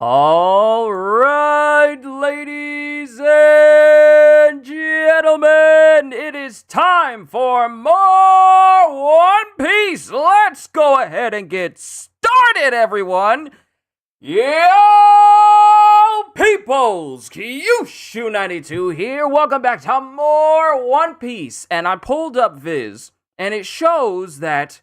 All right, ladies and gentlemen, it is time for more One Piece. Let's go ahead and get started, everyone. Yo, peoples, Qushu 92 here. Welcome back to more One Piece. And I pulled up Viz, and it shows that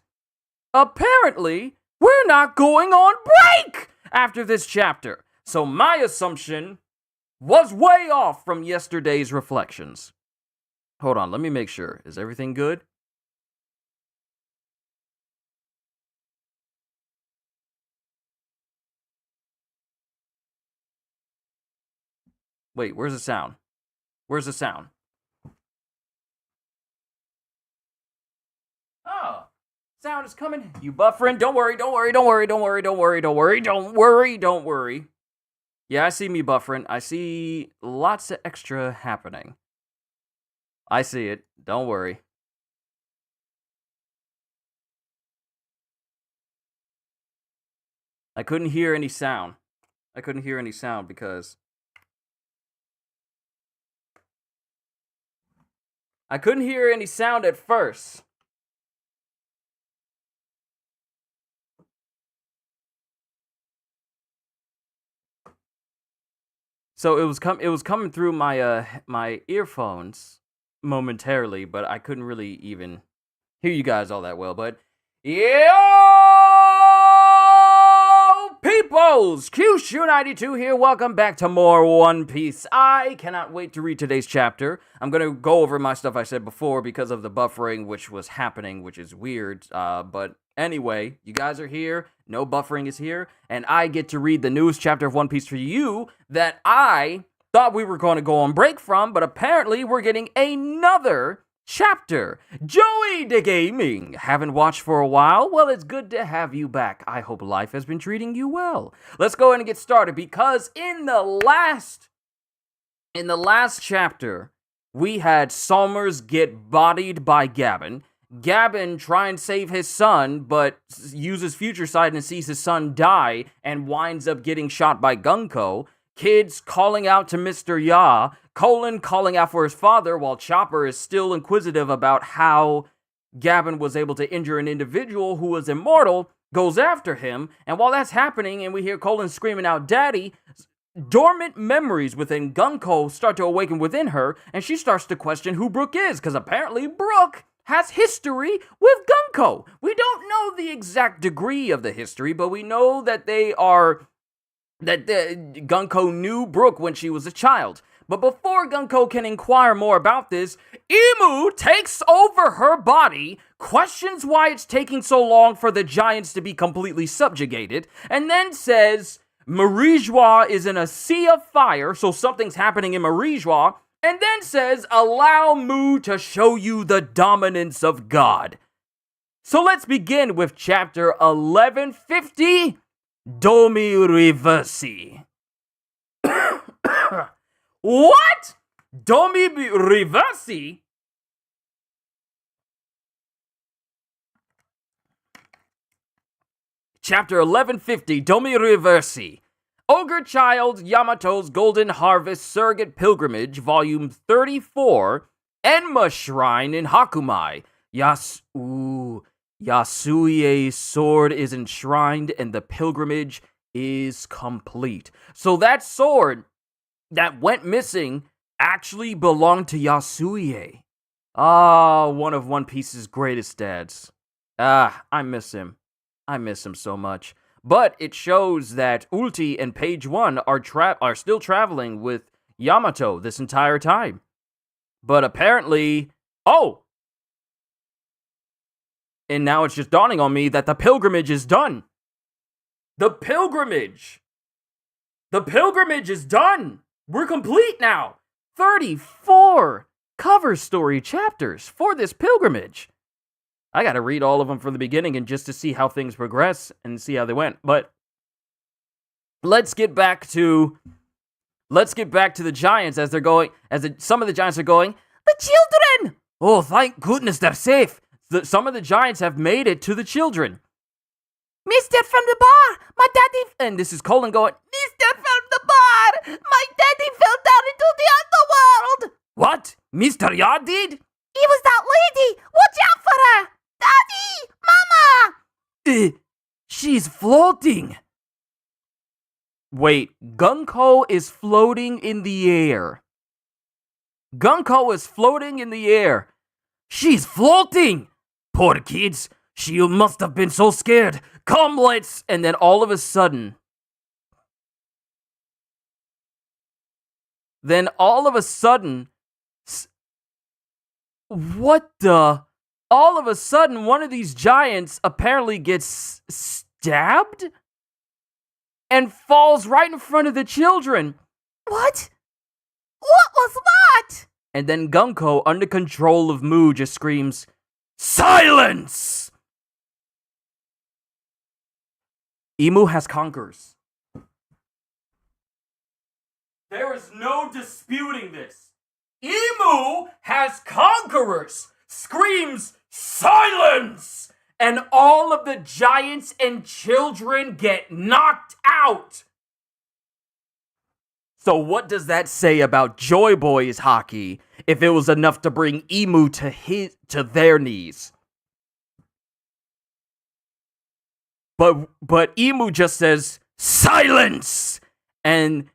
apparently we're not going on break after this chapter. So my assumption was way off from yesterday's reflections. Hold on, let me make sure. Is everything good? Wait, where's the sound? Where's the sound? Oh, sound is coming. You buffering? Don't worry. Yeah, I see me buffering. I see lots of extra happening. I see it. Don't worry. I couldn't hear any sound. Because I couldn't hear any sound at first. So it was coming through my my earphones momentarily, but I couldn't really even hear you guys all that well. But yo, peoples, Qushu 92 here. Welcome back to more One Piece. I cannot wait to read today's chapter. I'm gonna go over my stuff I said before because of the buffering which was happening, which is weird. But anyway, you guys are here. No buffering is here, and I get to read the newest chapter of One Piece for you that I thought we were going to go on break from, but apparently we're getting another chapter. Joey the Gaming, haven't watched for a while? Well, it's good to have you back. I hope life has been treating you well. Let's go ahead and get started, because in the last chapter, we had Somers get bodied by Gabin. Gabin try and save his son, but uses future sight and sees his son die and winds up getting shot by Gunko. Kids calling out to Mr. Ya. Colin calling out for his father, while Chopper is still inquisitive about how Gabin was able to injure an individual who was immortal, goes after him. And while that's happening and we hear Colin screaming out, "Daddy!" dormant memories within Gunko start to awaken within her, and she starts to question who Brook is, because apparently Brook has history with Gunko. We don't know the exact degree of the history, but we know that Gunko knew Brook when she was a child. But before Gunko can inquire more about this, Imu takes over her body, questions why it's taking so long for the giants to be completely subjugated, and then says Marijois is in a sea of fire, so something's happening in Marijois, and then says, "Allow Mu to show you the dominance of God." So let's begin with chapter 1150, Domi Reversi. What? Domi Reversi? Chapter 1150, Domi Reversi. Ogre Child, Yamato's Golden Harvest Surrogate Pilgrimage, Volume 34, Enma Shrine in Hakumai. Yasuie's sword is enshrined and the pilgrimage is complete. So that sword that went missing actually belonged to Yasuie. One of One Piece's greatest dads. I miss him. I miss him so much. But it shows that Ulti and Page 1 are still traveling with Yamato this entire time. But apparently... Oh! And now it's just dawning on me that the pilgrimage is done. The pilgrimage is done! We're complete now! 34 cover story chapters for this pilgrimage. I gotta read all of them from the beginning and just to see how things progress and see how they went. But let's get back to the giants as they're going. Some of the giants are going, "The children! Oh, thank goodness they're safe." Some of the giants have made it to the children. "Mister from the bar, my daddy," and this is Colin going, sister from the bar! My daddy fell down into the underworld! What? Mr. Yard did? It was that lady! Watch out for her! Daddy! Mama! She's floating. Wait, Gunko is floating in the air. Gunko is floating in the air. She's floating! Poor kids. She must have been so scared. Come, let's... And then all of a sudden... What the... All of a sudden, one of these giants apparently gets stabbed? And falls right in front of the children. What? What was that? And then Gunko, under control of Moo, just screams, "Silence!" Emu has conquerors. There is no disputing this. Emu has conquerors. Screams, "Silence!" And all of the giants and children get knocked out. So what does that say about Joy Boy's hockey if it was enough to bring Emu to their knees? But Emu just says, "Silence!" And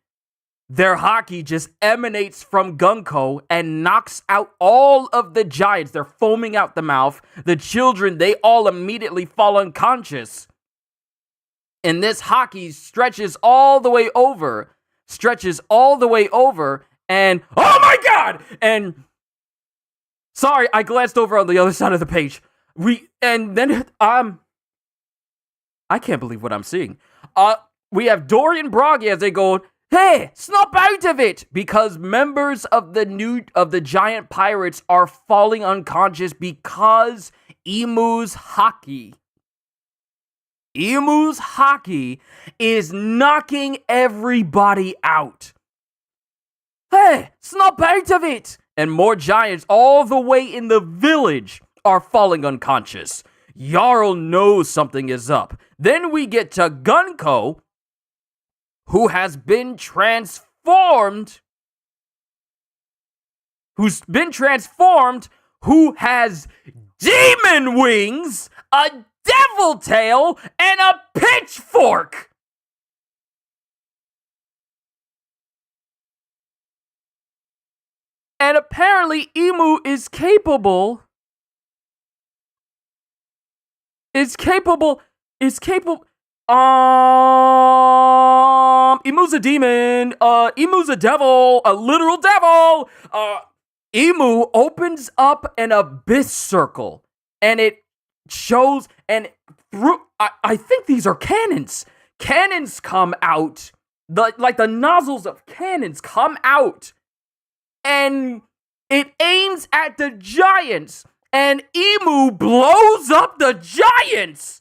their hockey just emanates from Gunko and knocks out all of the giants. They're foaming out the mouth. The children, they all immediately fall unconscious. And this hockey stretches all the way over. And, oh my god! And, sorry, I glanced over on the other side of the page. I can't believe what I'm seeing. We have Dory and Broggy as they go, "Hey, snap out of it!" Because members of the giant pirates are falling unconscious because Emu's hockey is knocking everybody out. "Hey, snap out of it!" And more giants all the way in the village are falling unconscious. Jarl knows something is up. Then we get to Gunko, who has been transformed, who has demon wings, a devil tail, and a pitchfork. And apparently Emu is capable. Emu's a demon. Emu's a devil, a literal devil. Emu opens up an abyss circle, and it shows, and through, I think these are cannons. Cannons come out, the nozzles of cannons come out, and it aims at the giants, and Emu blows up the giants.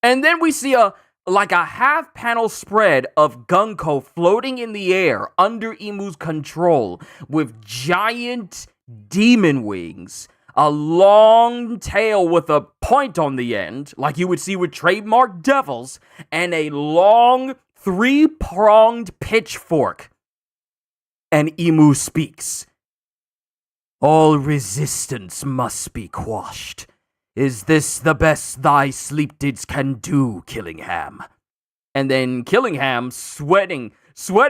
And then we see a half panel spread of Gunko floating in the air under Emu's control with giant demon wings, a long tail with a point on the end, like you would see with trademark devils, and a long 3-pronged pitchfork. And Emu speaks. "All resistance must be quashed. Is this the best thy sleeptids can do, Killingham?" And then Killingham, sweating,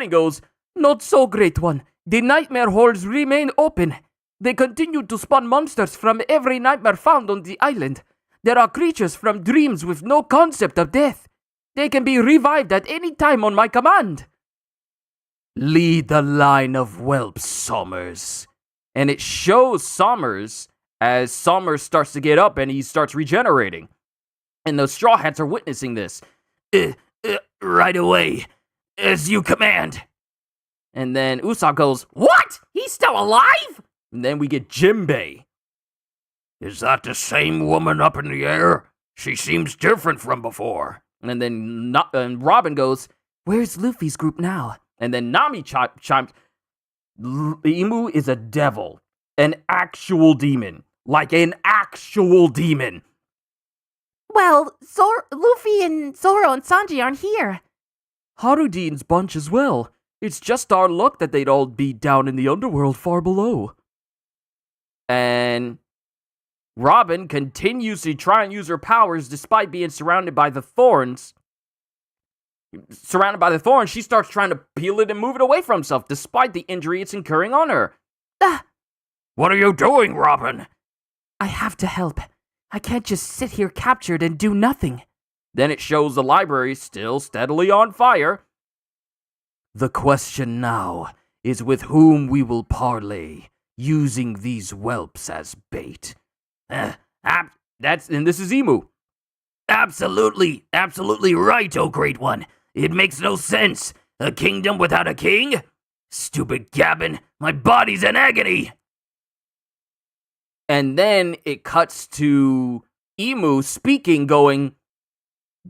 goes, "Not so, Great One. The nightmare holes remain open. They continue to spawn monsters from every nightmare found on the island. There are creatures from dreams with no concept of death. They can be revived at any time on my command." "Lead the line of whelps, Somers." And it shows Somers as Somers starts to get up and he starts regenerating. And the Straw Hats are witnessing this. Right away, as you command." And then Usopp goes, "What? He's still alive?" And then we get Jimbei. "Is that the same woman up in the air? She seems different from before." And then Robin goes, "Where's Luffy's group now?" And then Nami chimes, "Emu is a devil. An actual demon. Like an actual demon." Well, Luffy and Zoro and Sanji aren't here. Harudine's bunch as well. It's just our luck that they'd all be down in the underworld far below. And Robin continues to try and use her powers despite being surrounded by the thorns. She starts trying to peel it and move it away from herself, despite the injury it's incurring on her. What are you doing, Robin? I have to help. I can't just sit here captured and do nothing. Then it shows the library still steadily on fire. The question now is with whom we will parley, using these whelps as bait. Uh, And this is Emu. Absolutely right, oh great one. It makes no sense. A kingdom without a king? Stupid Gavin, my body's in agony. And then it cuts to Emu speaking, going,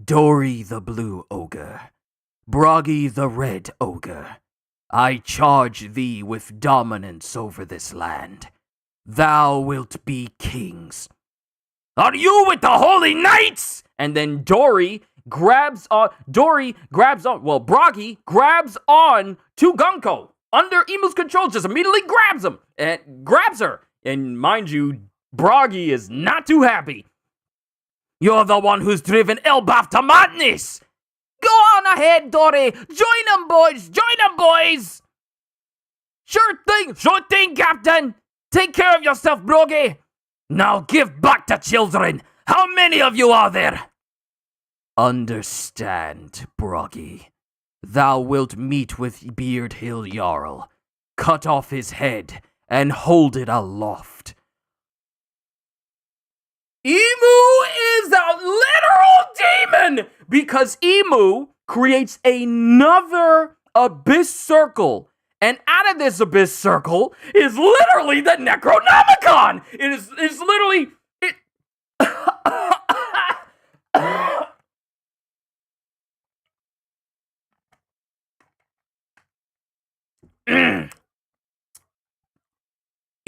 Dory the blue ogre, Broggy the red ogre, I charge thee with dominance over this land. Thou wilt be kings. Are you with the holy knights? And then Broggy grabs on to Gunko under Emu's control, just immediately grabs him and grabs her. And mind you, Broggy is not too happy. You're the one who's driven Elbaf to madness. Go on ahead, Dory. Join them, boys. Sure thing, Captain. Take care of yourself, Broggy. Now give back the children. How many of you are there? Understand, Broggy. Thou wilt meet with Beard Hill Jarl, cut off his head, and hold it aloft. Emu is a literal demon! Because Emu creates another abyss circle. And out of this abyss circle is literally the Necronomicon! It's literally...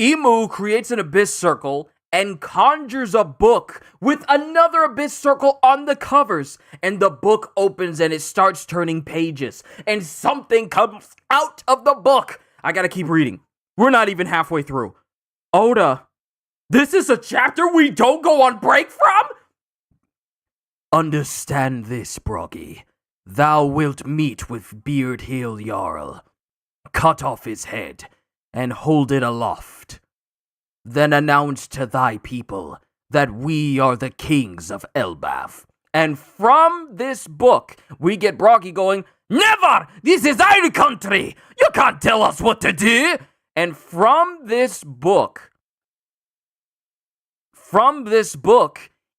Emu creates an abyss circle and conjures a book with another abyss circle on the covers. And the book opens and it starts turning pages. And something comes out of the book. I gotta keep reading. We're not even halfway through. Oda, this is a chapter we don't go on break from? Understand this, Broggy. Thou wilt meet with Beard Hill Jarl. Cut off his head and hold it aloft. Then announce to thy people that we are the kings of Elbaf. And from this book, we get Broggy going, Never! This is our country! You can't tell us what to do! And from this book,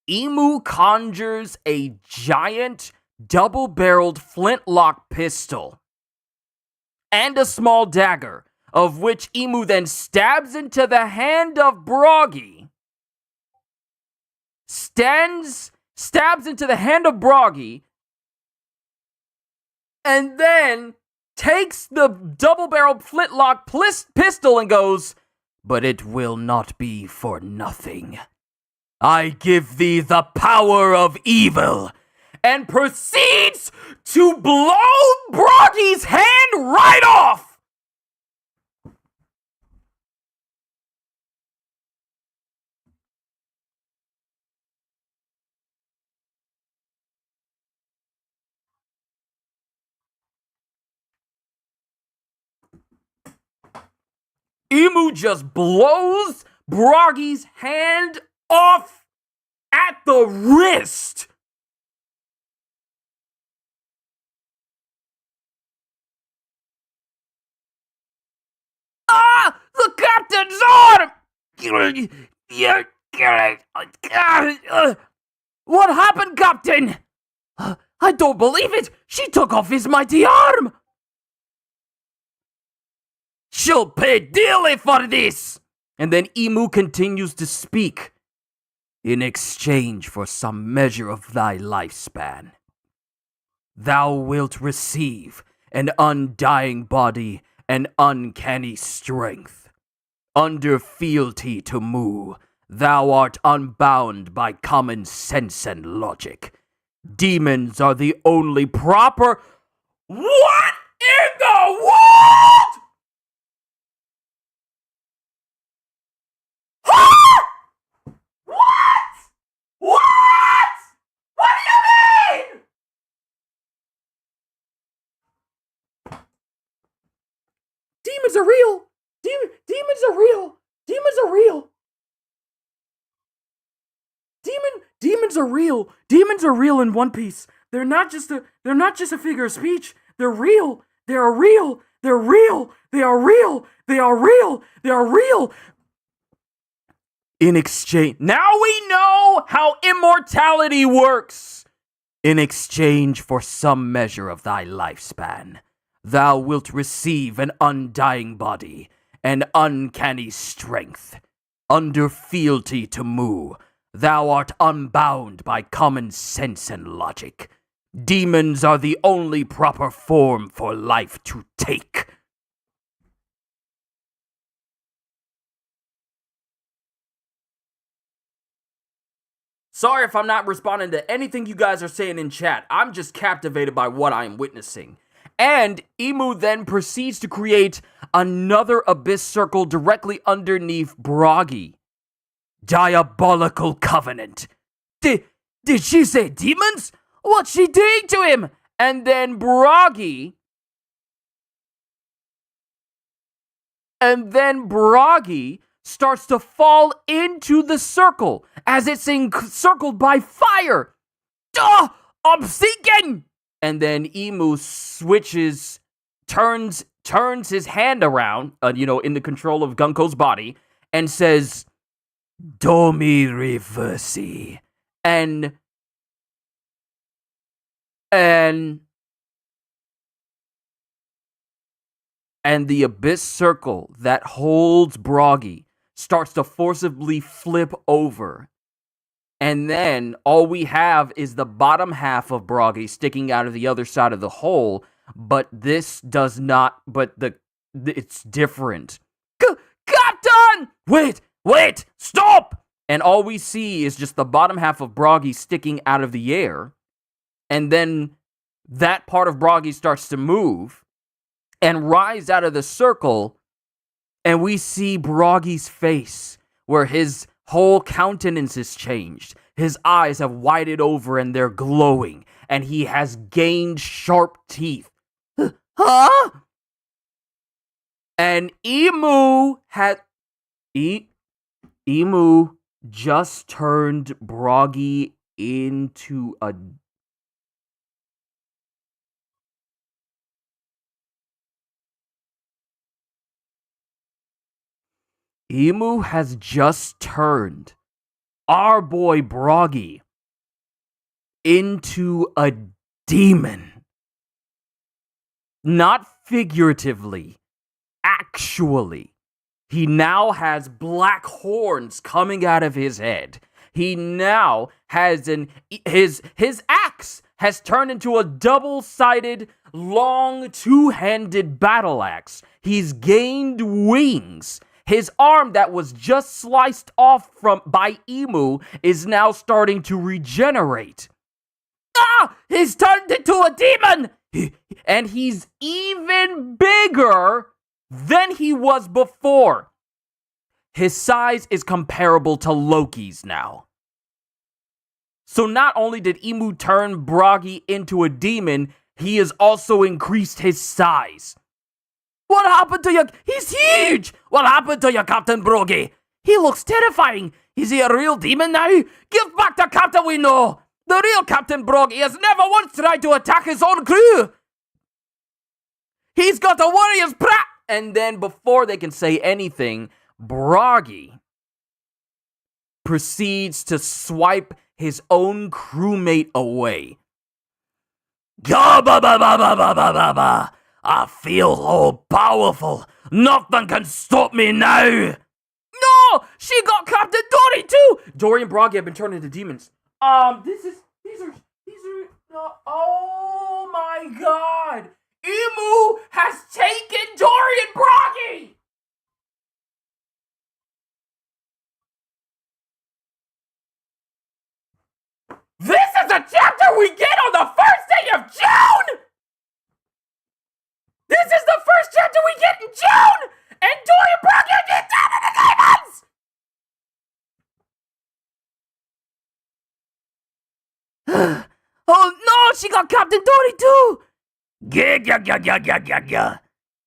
Emu conjures a giant double-barreled flintlock pistol and a small dagger, of which Emu then stabs into the hand of Broggy. Stabs into the hand of Broggy, and then takes the double-barreled flintlock pistol and goes, But it will not be for nothing. I give thee the power of evil, and proceeds to blow Broggy's hand right off! Emu just blows Broggy's hand off at the wrist. Ah! The captain's arm! What happened, Captain? I don't believe it! She took off his mighty arm! She'll pay dearly for this! And then Emu continues to speak. In exchange for some measure of thy lifespan, thou wilt receive an undying body and uncanny strength. Under fealty to Mu, thou art unbound by common sense and logic. Demons are the only proper... What in the world? Huh? What? What? What do you mean? Demons are real. Demons are real. Demons are real. Demons are real. Demons are real in One Piece. They're not just a figure of speech. They're real. They are real. They're real. They are real. They are real. They are real. In exchange, now we know how immortality works. In exchange for some measure of thy lifespan, thou wilt receive an undying body, an uncanny strength. Under fealty to Mu, thou art unbound by common sense and logic. Demons are the only proper form for life to take. Sorry if I'm not responding to anything you guys are saying in chat. I'm just captivated by what I am witnessing. And Emu then proceeds to create another abyss circle directly underneath Broggy. Diabolical covenant. Did she say demons? What's she doing to him? And then Broggy starts to fall into the circle as it's encircled by fire. Duh! I'm sinking! And then Emu turns his hand around, in the control of Gunko's body, and says, Domi reversi. And the abyss circle that holds Broggy starts to forcibly flip over. And then all we have is the bottom half of Broggy sticking out of the other side of the hole, but this does not, it's different. Captain! Wait, stop! And all we see is just the bottom half of Broggy sticking out of the air. And then that part of Broggy starts to move and rise out of the circle. And we see Broggy's face, where his whole countenance is changed. His eyes have widened over and they're glowing. And he has gained sharp teeth. Huh? And Emu just turned Broggy into a... Emu has just turned our boy Broggy into a demon. Not figuratively, actually. He now has black horns coming out of his head. He now has his axe has turned into a double-sided, long, two-handed battle axe. He's gained wings. His arm that was just sliced off by Emu is now starting to regenerate. He's turned into a demon! And he's even bigger than he was before. His size is comparable to Loki's now. So not only did Emu turn Broggy into a demon, he has also increased his size. What happened to you? He's huge! What happened to you, Captain Broggy? He looks terrifying. Is he a real demon now? Give back the captain we know! The real Captain Broggy has never once tried to attack his own crew! He's got a warrior's brat! And then before they can say anything, Broggy proceeds to swipe his own crewmate away. I feel all powerful. Nothing can stop me now. No! She got Captain Dory too! Dory and Broggy have been turned into demons. These are, oh my god! Emu has taken Dory and Broggy! This is a chapter we get on the first day of June? about Captain Dory too? Gah.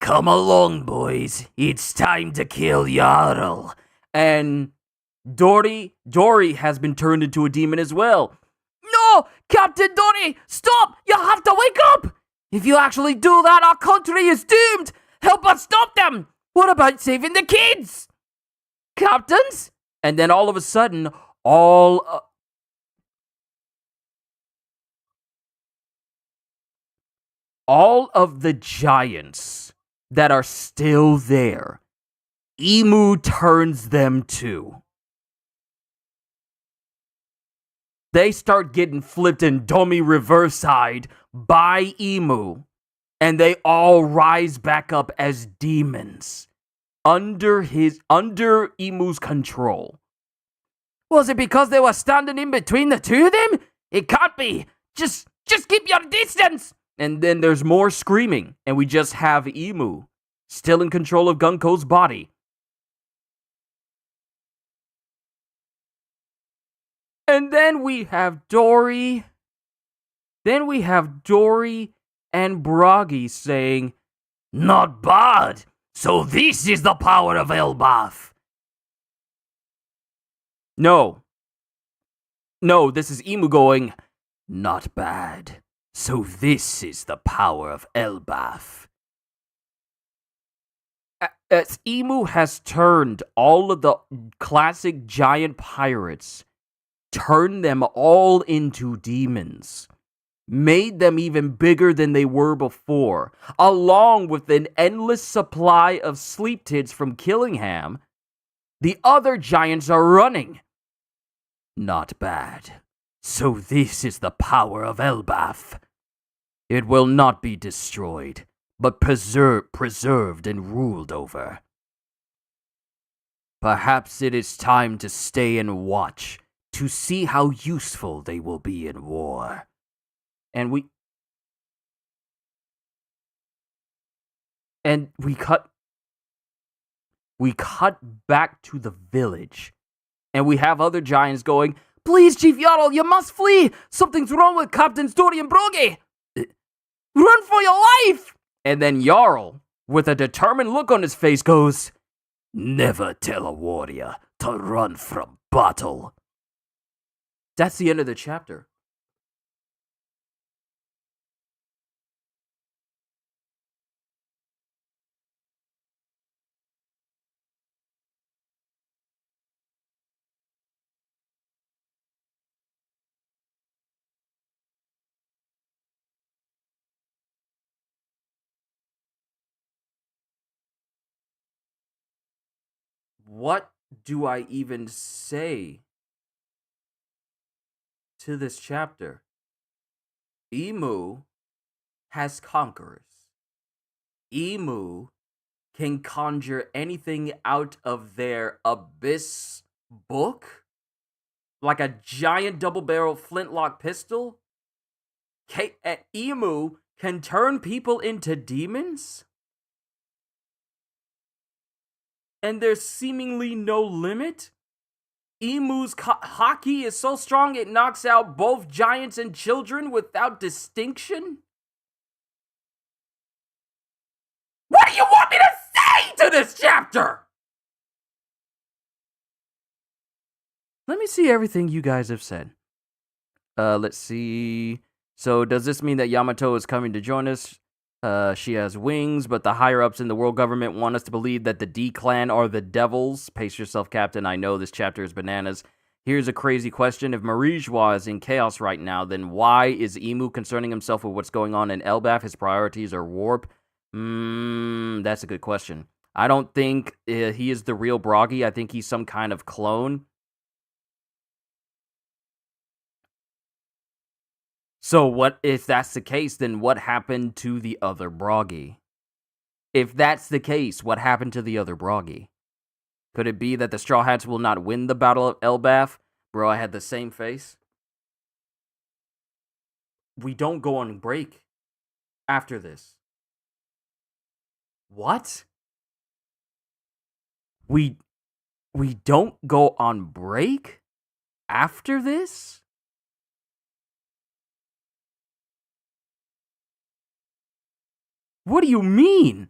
Come along, boys. It's time to kill Jarl. And Dory has been turned into a demon as well. No, Captain Dory, stop! You have to wake up! If you actually do that, our country is doomed! Help us stop them! What about saving the kids? Captains? And then all of a sudden, all of the giants that are still there, Emu turns them to. They start getting flipped and dummy reverse-eyed by Emu, and they all rise back up as demons under Emu's control. Was it because they were standing in between the two of them? It can't be. Just keep your distance. And then there's more screaming, and we just have Emu still in control of Gunko's body. And then we have Dory. Then we have Dory and Broggy saying, "Not bad. So this is the power of Elbaf." No, this is Emu going, "Not bad. So this is the power of Elbaf." As Emu has turned all of the classic giant pirates, turned them all into demons, made them even bigger than they were before, along with an endless supply of sleep tids from Killingham, the other giants are running. Not bad. So this is the power of Elbaf. It will not be destroyed, but preserved and ruled over. Perhaps it is time to stay and watch to see how useful they will be in war. And we cut back to the village, and we have other giants going, "Please, Chief Jarl, you must flee! Something's wrong with Captains Dory and Broggy! Run for your life!" And then Jarl, with a determined look on his face, goes, "Never tell a warrior to run from battle." That's the end of the chapter. What do I even say to this chapter? Emu has conquerors. Emu can conjure anything out of their abyss book, like a giant double-barrel flintlock pistol. Emu can turn people into demons? And there's seemingly no limit? Emu's hockey is so strong it knocks out both giants and children without distinction? What do you want me to say to this chapter? Let me see everything you guys have said. Let's see. So does this mean that Yamato is coming to join us? She has wings, but the higher-ups in the world government want us to believe that the D-Clan are the devils. Pace yourself, Captain. I know this chapter is bananas. Here's a crazy question. If Marijwa is in chaos right now, then why is Emu concerning himself with what's going on in Elbaf? His priorities are warp. That's a good question. I don't think he is the real Broggy. I think he's some kind of clone. So what if that's the case, then what happened to the other Broggy? If that's the case, what happened to the other Broggy? Could it be that the Straw Hats will not win the Battle of Elbaf? Bro, I had the same face. We don't go on break after this. What? We don't go on break after this? What do you mean?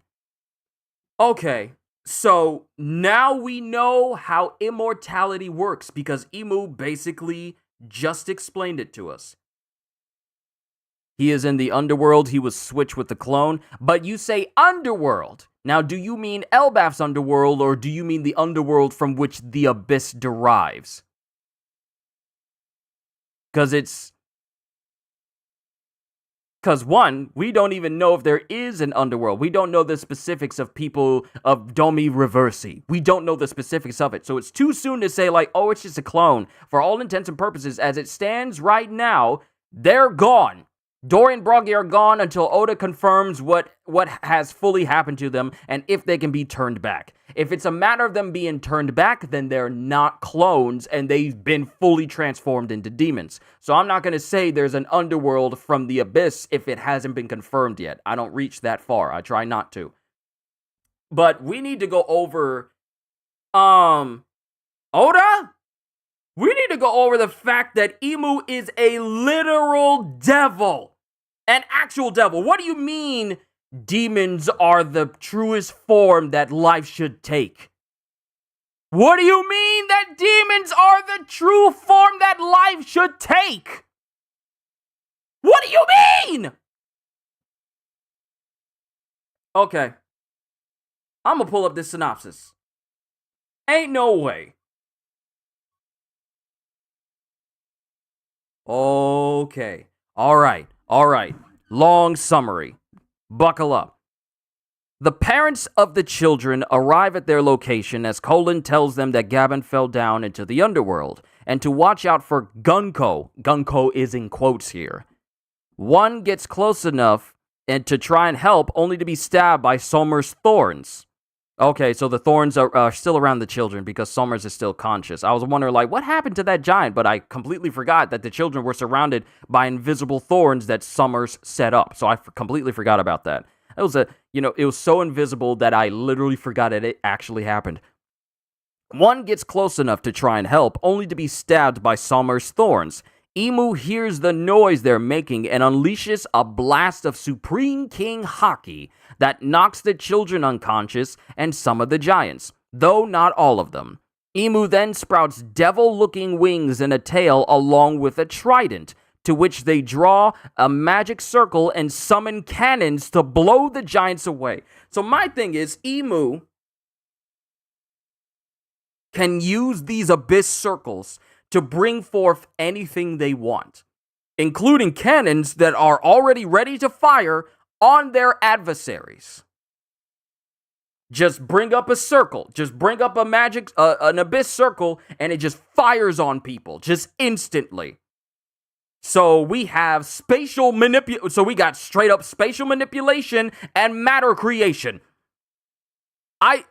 Okay, so now we know how immortality works because Emu basically just explained it to us. He is in the underworld. He was switched with the clone. But you say underworld. Now, do you mean Elbaf's underworld, or do you mean the underworld from which the abyss derives? Because one, we don't even know if there is an underworld. We don't know the specifics of people of Domi Reversi. We don't know the specifics of it. So it's too soon to say, like, oh, it's just a clone. For all intents and purposes, as it stands right now, they're gone. Dory and Broggy are gone until Oda confirms what has fully happened to them and if they can be turned back. If it's a matter of them being turned back, then they're not clones and they've been fully transformed into demons. So I'm not going to say there's an underworld from the abyss if it hasn't been confirmed yet. I don't reach that far. I try not to. But we need to go over, Oda? We need to go over the fact that Emu is a literal devil. An actual devil. What do you mean demons are the truest form that life should take? What do you mean that demons are the true form that life should take? What do you mean? Okay. I'm gonna pull up this synopsis. Ain't no way. Okay. All right. Long summary. Buckle up. The parents of the children arrive at their location as Colin tells them that Gabin fell down into the underworld and to watch out for Gunko. Gunko is in quotes here. One gets close enough and to try and help only to be stabbed by Sommer's thorns. Okay, so the thorns are still around the children because Summers is still conscious. I was wondering, like, what happened to that giant? But I completely forgot that the children were surrounded by invisible thorns that Summers set up. So I completely forgot about that. It was it was so invisible that I literally forgot it actually happened. One gets close enough to try and help, only to be stabbed by Summers' thorns. Emu hears the noise they're making and unleashes a blast of Supreme King Haki that knocks the children unconscious and some of the giants, though not all of them. Emu then sprouts devil-looking wings and a tail along with a trident, to which they draw a magic circle and summon cannons to blow the giants away. So my thing is, Emu can use these abyss circles to bring forth anything they want, including cannons that are already ready to fire on their adversaries. Just bring up a circle. Just bring up an abyss circle, and it just fires on people, just instantly. So we have so we got straight up spatial manipulation and matter creation. I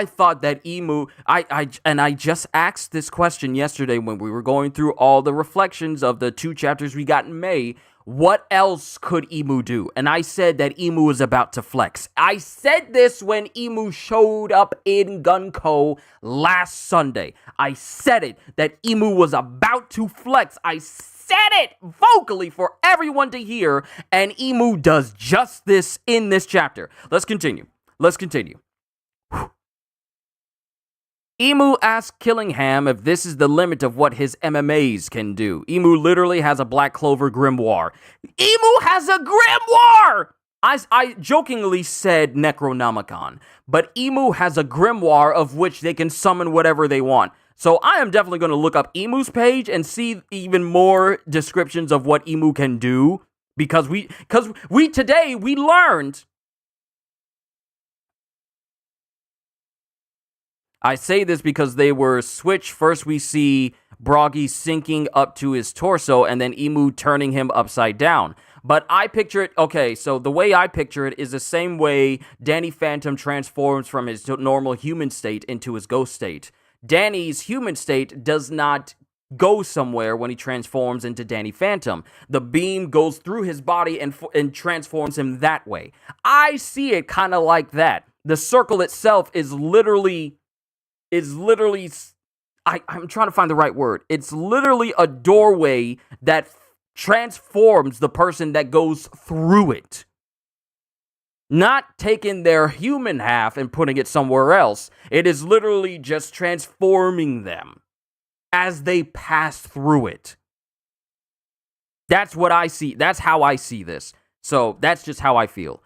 thought that Emu, I just asked this question yesterday when we were going through all the reflections of the 2 chapters we got in May. What else could Emu do? And I said that Emu was about to flex. I said this when Emu showed up in Gunko last Sunday. I said it, that Emu was about to flex. I said it vocally for everyone to hear, and Emu does just this in this chapter. Let's continue. Emu asks Killingham if this is the limit of what his MMAs can do. Emu literally has a Black Clover grimoire. Emu has a grimoire! I jokingly said Necronomicon, but Emu has a grimoire of which they can summon whatever they want. So I am definitely going to look up Emu's page and see even more descriptions of what Emu can do, because we today we learned. I say this because they were switched. First, we see Broggy sinking up to his torso, and then Emu turning him upside down. But I picture it, okay, so the way I picture it is the same way Danny Phantom transforms from his normal human state into his ghost state. Danny's human state does not go somewhere when he transforms into Danny Phantom. The beam goes through his body and transforms him that way. I see it kind of like that. The circle itself is literally I'm trying to find the right word. It's literally a doorway that transforms the person that goes through it. Not taking their human half and putting it somewhere else. It is literally just transforming them as they pass through it. That's what I see. That's how I see this. So that's just how I feel.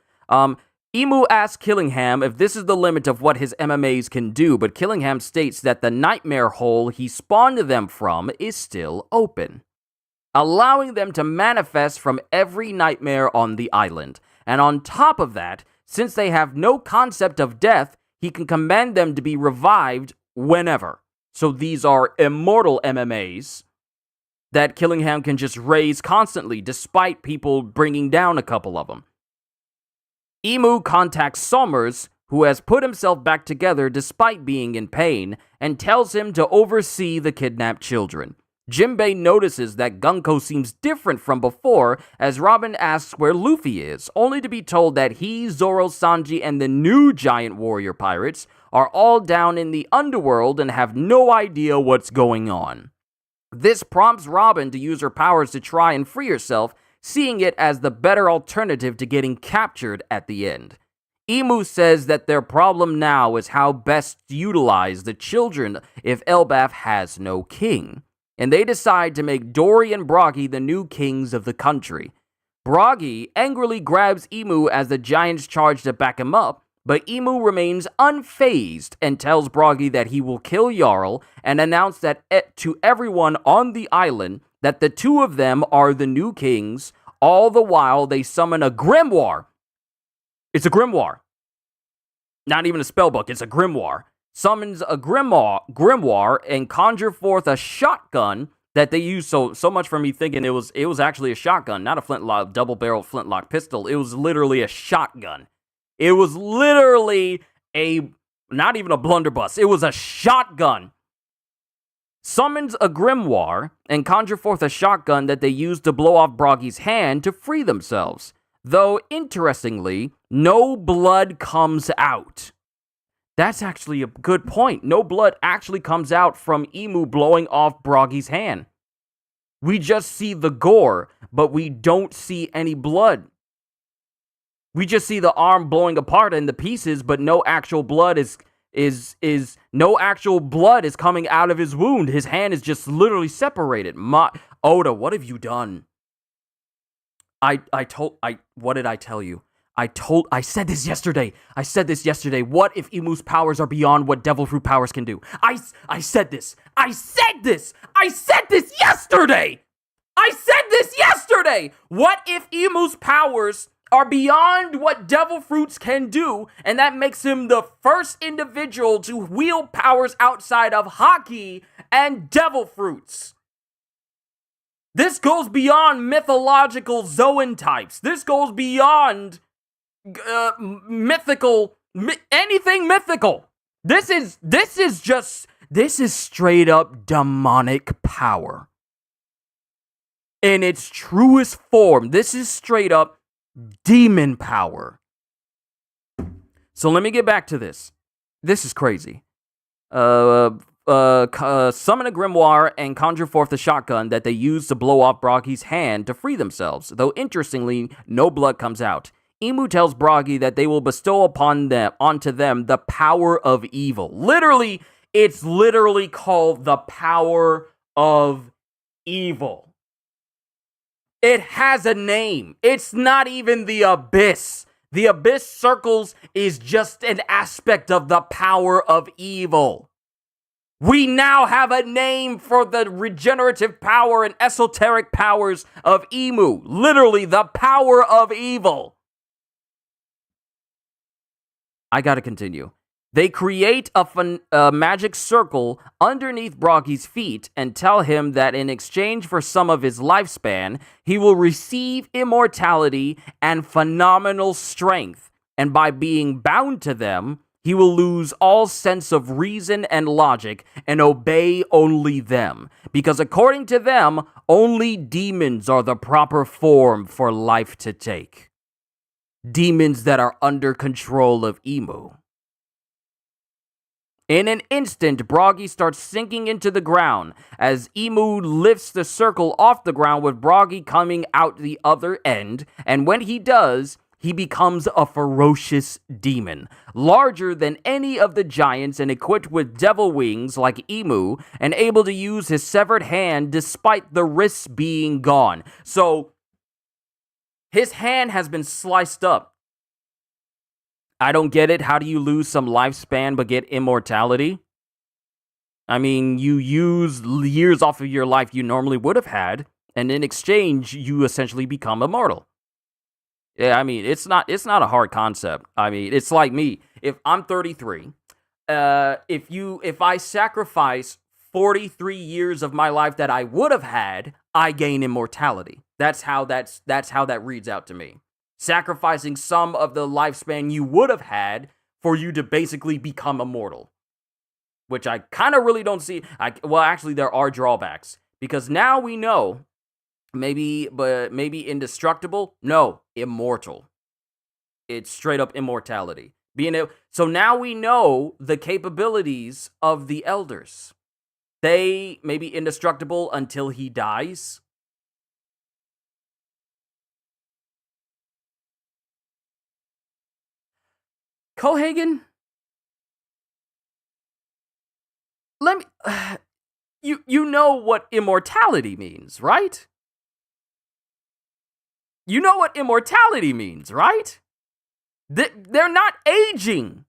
Emu asks Killingham if this is the limit of what his MMAs can do, but Killingham states that the nightmare hole he spawned them from is still open, allowing them to manifest from every nightmare on the island. And on top of that, since they have no concept of death, he can command them to be revived whenever. So these are immortal MMAs that Killingham can just raise constantly, despite people bringing down a couple of them. Emu contacts Somers, who has put himself back together despite being in pain, and tells him to oversee the kidnapped children. Jinbei notices that Gunko seems different from before as Robin asks where Luffy is, only to be told that he, Zoro, Sanji, and the new giant warrior pirates are all down in the underworld and have no idea what's going on. This prompts Robin to use her powers to try and free herself, seeing it as the better alternative to getting captured at the end. Emu says that their problem now is how best to utilize the children if Elbaf has no king, and they decide to make Dory and Broggy the new kings of the country. Broggy angrily grabs Emu as the giants charge to back him up, but Emu remains unfazed and tells Broggy that he will kill Jarl and announce that to everyone on the island that the two of them are the new kings. All the while they summon a grimoire. It's a grimoire. Not even a spellbook, it's a grimoire. Summons a grimoire and conjure forth a shotgun that they use so much for me thinking it was actually a shotgun, not a double-barreled flintlock pistol. It was literally a shotgun. It was literally not even a blunderbuss. It was a shotgun. Summons a grimoire and conjure forth a shotgun that they use to blow off Broggy's hand to free themselves. Though, interestingly, no blood comes out. That's actually a good point. No blood actually comes out from Emu blowing off Broggy's hand. We just see the gore, but we don't see any blood. We just see the arm blowing apart in the pieces, but no actual blood is coming out of his wound. His hand is just literally separated. Oda, what have you done? What did I tell you? I said this yesterday. What if Emu's powers are beyond what Devil Fruit powers can do? I said this yesterday. What if Emu's powers are beyond what Devil Fruits can do, and that makes him the first individual to wield powers outside of Haki and Devil Fruits? This goes beyond mythological Zoan types. This goes beyond anything mythical. This is straight up demonic power. In its truest form, this is straight up demon power. So let me get back to this. This is crazy. Summon a grimoire and conjure forth a shotgun that they use to blow off Broggy's hand to free themselves. Though interestingly, no blood comes out. Emu tells Broggy that they will bestow onto them the power of evil. Literally, it's literally called the power of evil. It has a name. It's not even the Abyss. The Abyss Circles is just an aspect of the power of evil. We now have a name for the regenerative power and esoteric powers of Emu. Literally, the power of evil. I gotta continue. They create a magic circle underneath Broggy's feet and tell him that in exchange for some of his lifespan, he will receive immortality and phenomenal strength. And by being bound to them, he will lose all sense of reason and logic and obey only them. Because according to them, only demons are the proper form for life to take. Demons that are under control of Emu. In an instant, Broggy starts sinking into the ground as Emu lifts the circle off the ground with Broggy coming out the other end, and when he does, he becomes a ferocious demon, larger than any of the giants and equipped with devil wings like Emu, and able to use his severed hand despite the wrists being gone. So, his hand has been sliced up. I don't get it. How do you lose some lifespan but get immortality? I mean, you use years off of your life you normally would have had, and in exchange, you essentially become immortal. Yeah, I mean, it's not a hard concept. I mean, it's like me. If I'm 33, if I sacrifice 43 years of my life that I would have had, I gain immortality. That's how that reads out to me. Sacrificing some of the lifespan you would have had for you to basically become immortal. Which I kind of really don't see. Well, actually, there are drawbacks. Because now we know, maybe indestructible? No, immortal. It's straight up immortality. So now we know the capabilities of the elders. They may be indestructible until he dies. Cohagen? Let me... You know what immortality means, right? You know what immortality means, right? They're not aging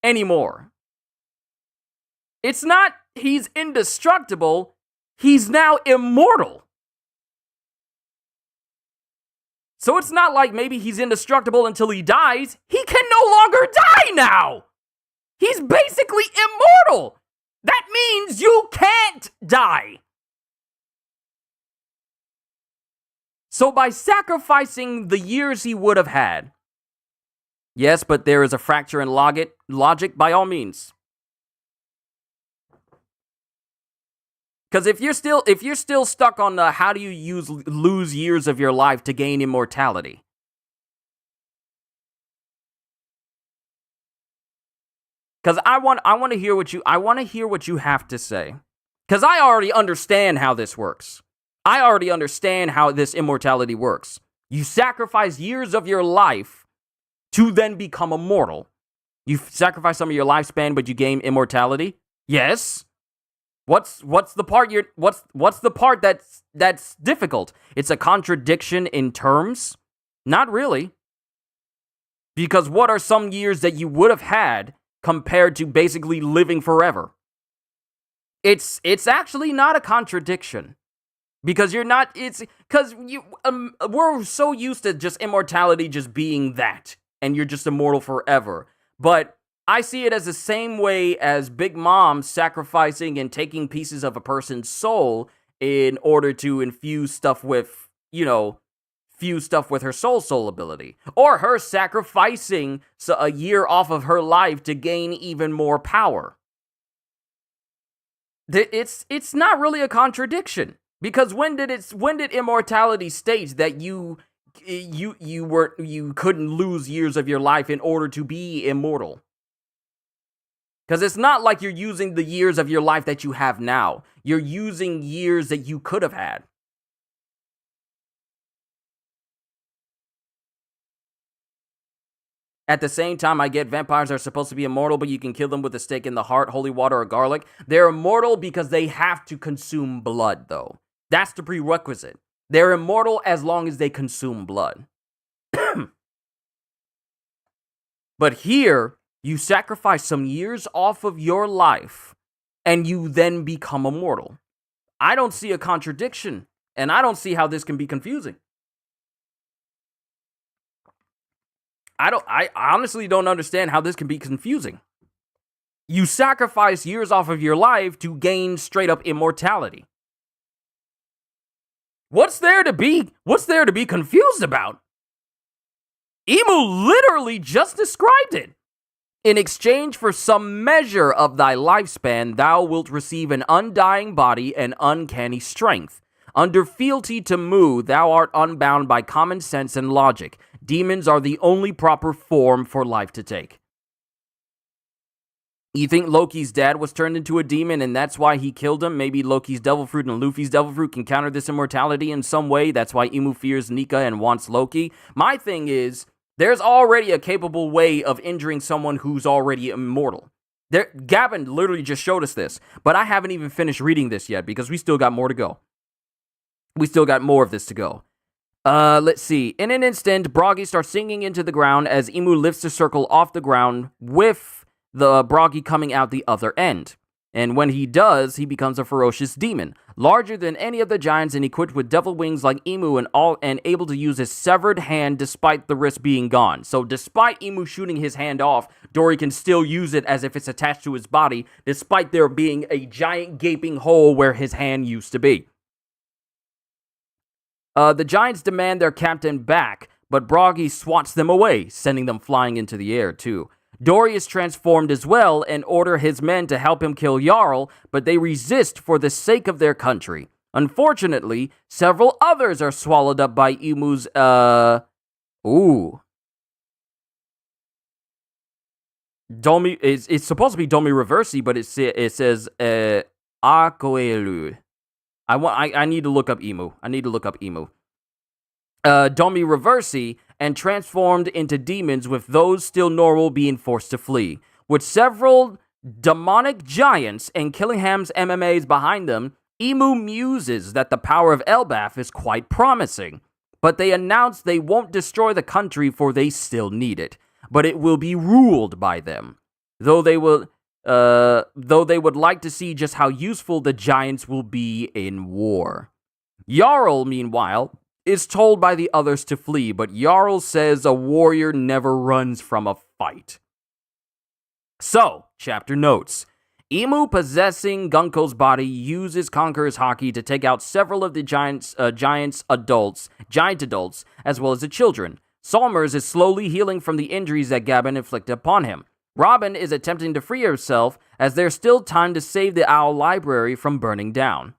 anymore. It's not he's indestructible, he's now immortal. So it's not like maybe he's indestructible until he dies. He can no longer die now. He's basically immortal. That means you can't die. So by sacrificing the years he would have had, yes, but there is a fracture in logic by all means. Because if you're still stuck on the how do you lose years of your life to gain immortality? Because I want to hear what you have to say. Because I already understand how this works. I already understand how this immortality works. You sacrifice years of your life to then become immortal. You sacrifice some of your lifespan, but you gain immortality. Yes. What's the part that's difficult? It's a contradiction in terms? Not really. Because what are some years that you would have had compared to basically living forever? It's actually not a contradiction. Because we're so used to just immortality just being that, and you're just immortal forever. But I see it as the same way as Big Mom sacrificing and taking pieces of a person's soul in order to infuse stuff with, her soul ability. Or her sacrificing a year off of her life to gain even more power. It's not really a contradiction. Because when did immortality state that you couldn't lose years of your life in order to be immortal? Because it's not like you're using the years of your life that you have now. You're using years that you could have had. At the same time, I get vampires are supposed to be immortal, but you can kill them with a stake in the heart, holy water, or garlic. They're immortal because they have to consume blood, though. That's the prerequisite. They're immortal as long as they consume blood. But here, you sacrifice some years off of your life, and you then become immortal. I don't see a contradiction, and I don't see how this can be confusing. I honestly don't understand how this can be confusing. You sacrifice years off of your life to gain straight up immortality. What's there to be confused about? Emu literally just described it. In exchange for some measure of thy lifespan, thou wilt receive an undying body and uncanny strength. Under fealty to Mu, thou art unbound by common sense and logic. Demons are the only proper form for life to take. You think Loki's dad was turned into a demon and that's why he killed him? Maybe Loki's devil fruit and Luffy's devil fruit can counter this immortality in some way. That's why Emu fears Nika and wants Loki. My thing is, There's already a capable way of injuring someone who's already immortal. Gavin literally just showed us this, but I haven't even finished reading this yet because we still got more to go. We still got more of this to go. Let's see. In an instant, Bragi starts sinking into the ground as Emu lifts the circle off the ground with the Bragi coming out the other end. And when he does, he becomes a ferocious demon, larger than any of the giants and equipped with devil wings like Emu and able to use his severed hand despite the wrist being gone. So despite Emu shooting his hand off, Dory can still use it as if it's attached to his body, despite there being a giant gaping hole where his hand used to be. The giants demand their captain back, but Bragi swats them away, sending them flying into the air too. Dory is transformed as well and order his men to help him kill Jarl, but they resist for the sake of their country. Unfortunately, several others are swallowed up by Emu's, Domi, it's supposed to be Domi Reversi, but it says, Akoelu. I need to look up Emu. Domi Reversi, and transformed into demons, with those still normal being forced to flee. With several demonic giants and Killingham's MMAs behind them, Emu muses that the power of Elbaf is quite promising. But they announce they won't destroy the country, for they still need it. But it will be ruled by them. Though they would like to see just how useful the giants will be in war. Jarl, meanwhile, is told by the others to flee, but Jarl says a warrior never runs from a fight. So, chapter notes. Emu, possessing Gunko's body, uses Conqueror's Haki to take out several of the giant adults, as well as the children. Salmers is slowly healing from the injuries that Gabin inflicted upon him. Robin is attempting to free herself, as there's still time to save the Owl Library from burning down.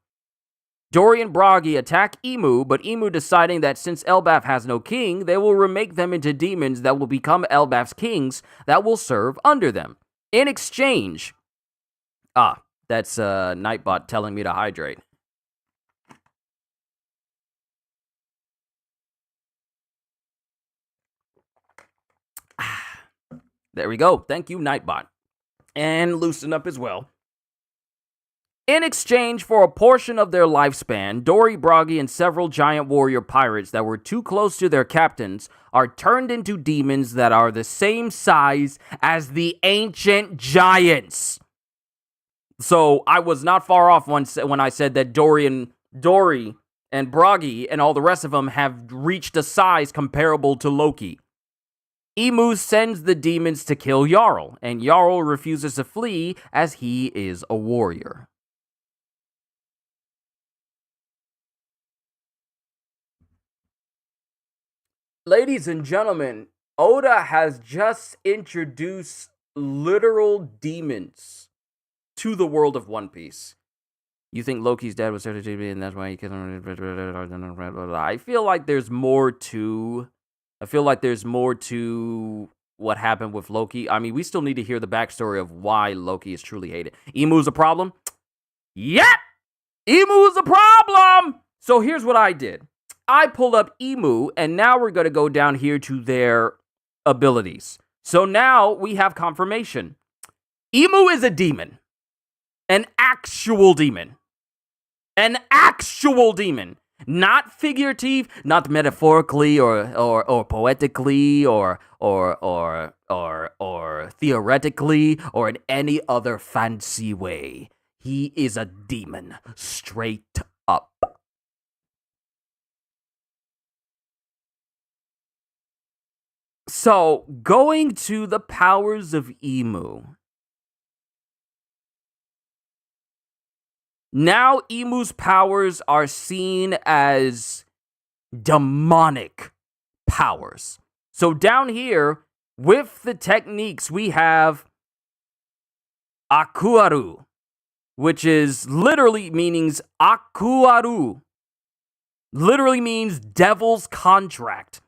Dory and Bragi attack Emu, but Emu deciding that since Elbaf has no king, they will remake them into demons that will become Elbaf's kings that will serve under them. In exchange... that's Nightbot telling me to hydrate. There we go. Thank you, Nightbot. And loosen up as well. In exchange for a portion of their lifespan, Dory, Bragi, and several giant warrior pirates that were too close to their captains are turned into demons that are the same size as the ancient giants. So I was not far off when I said that Dory and Bragi and all the rest of them have reached a size comparable to Loki. Emu sends the demons to kill Jarl, and Jarl refuses to flee as he is a warrior. Ladies and gentlemen, Oda has just introduced literal demons to the world of One Piece. You think Loki's dad was certain to be, and that's why he couldn't... I feel like there's more to what happened with Loki. I mean, we still need to hear the backstory of why Loki is truly hated. Emu's a problem? Yep! Emu's a problem! So here's what I did. I pulled up Emu, and now we're going to go down here to their abilities. So now we have confirmation. Emu is a demon. An actual demon. An actual demon. Not figurative, not metaphorically or poetically or theoretically or in any other fancy way. He is a demon, straight up. So, going to the powers of Emu. Now, Emu's powers are seen as demonic powers. So, down here, with the techniques, we have Akuaru, which is literally means Akuaru. Literally means devil's contract.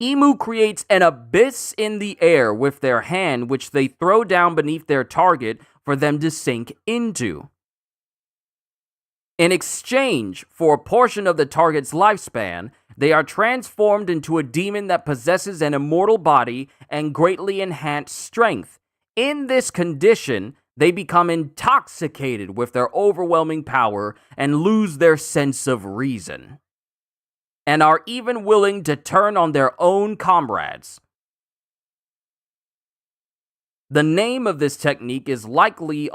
Emu creates an abyss in the air with their hand, which they throw down beneath their target for them to sink into. In exchange for a portion of the target's lifespan, they are transformed into a demon that possesses an immortal body and greatly enhanced strength. In this condition, they become intoxicated with their overwhelming power and lose their sense of reason, and are even willing to turn on their own comrades. The name of this technique is likely is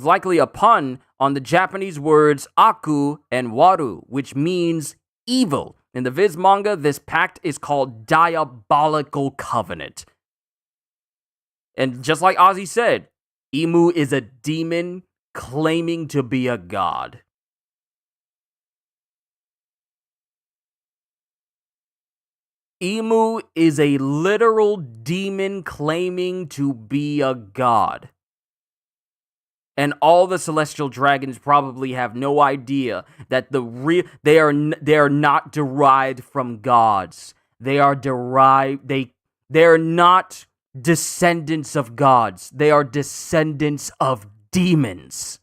likely a pun on the Japanese words aku and waru, which means evil. In the Viz manga, this pact is called Diabolical Covenant. And just like Ozzy said, Imu is a demon claiming to be a god. Imu is a literal demon claiming to be a god. And all the celestial dragons probably have no idea that they are not derived from gods. They are not descendants of gods. They are descendants of demons.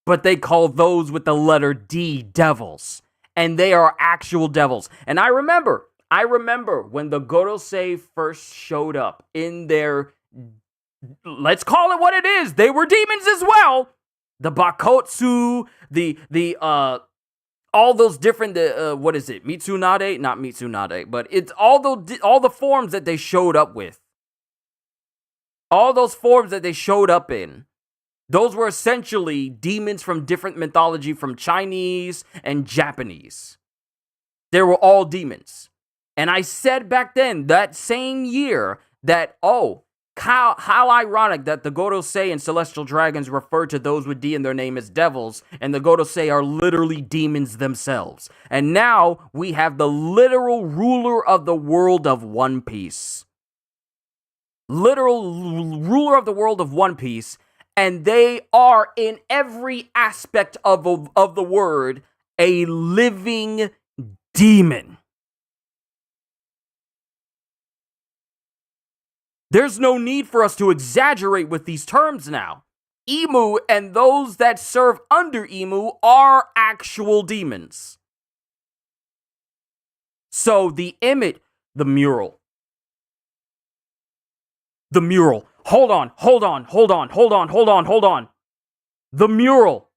But they call those with the letter D devils. And they are actual devils. And I remember when the Gorosei first showed up in their, let's call it what it is, they were demons as well. The Bakotsu, all those different, what is it, Mitsunade? Not Mitsunade, but it's all the forms that they showed up with. All those forms that they showed up in. Those were essentially demons from different mythology, from Chinese and Japanese. They were all demons. And I said back then, that same year, that, how ironic that the Gorosei and Celestial Dragons refer to those with D in their name as devils, and the Gorosei are literally demons themselves. And now we have the literal ruler of the world of One Piece. Literal ruler of the world of One Piece. And they are, in every aspect of the word, a living demon. There's no need for us to exaggerate with these terms now. Imu and those that serve under Imu are actual demons. So the image, the mural. Hold on. The mural.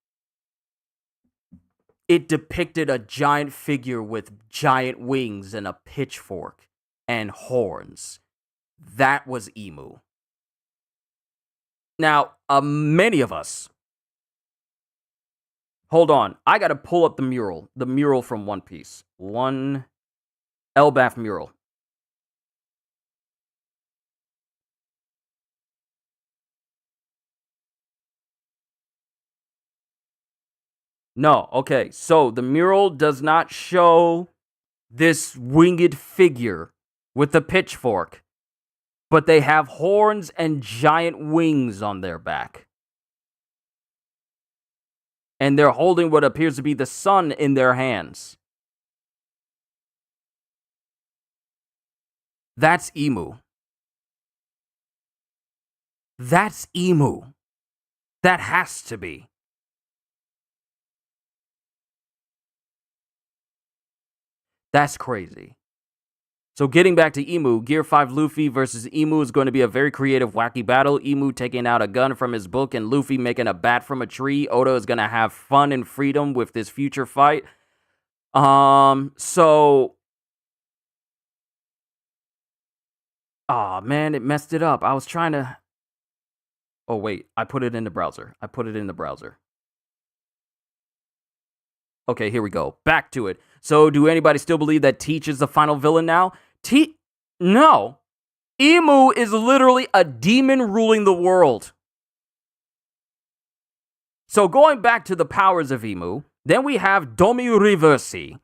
It depicted a giant figure with giant wings and a pitchfork and horns. That was Imu. Now, many of us. Hold on. I gotta pull up the mural. The mural from One Piece. One Elbaf mural. No, okay, so the mural does not show this winged figure with the pitchfork, but they have horns and giant wings on their back. And they're holding what appears to be the sun in their hands. That's Imu. That's Imu. That has to be. That's crazy. So getting back to Imu, Gear 5 Luffy versus Imu is going to be a very creative, wacky battle. Imu taking out a gun from his book and Luffy making a bat from a tree. Oda is going to have fun and freedom with this future fight. Oh man, it messed it up. I was trying to... Oh wait, I put it in the browser. Okay, here we go. Back to it. So, do anybody still believe that Teach is the final villain now? No. Imu is literally a demon ruling the world. So, going back to the powers of Imu, then we have Domi Reversi.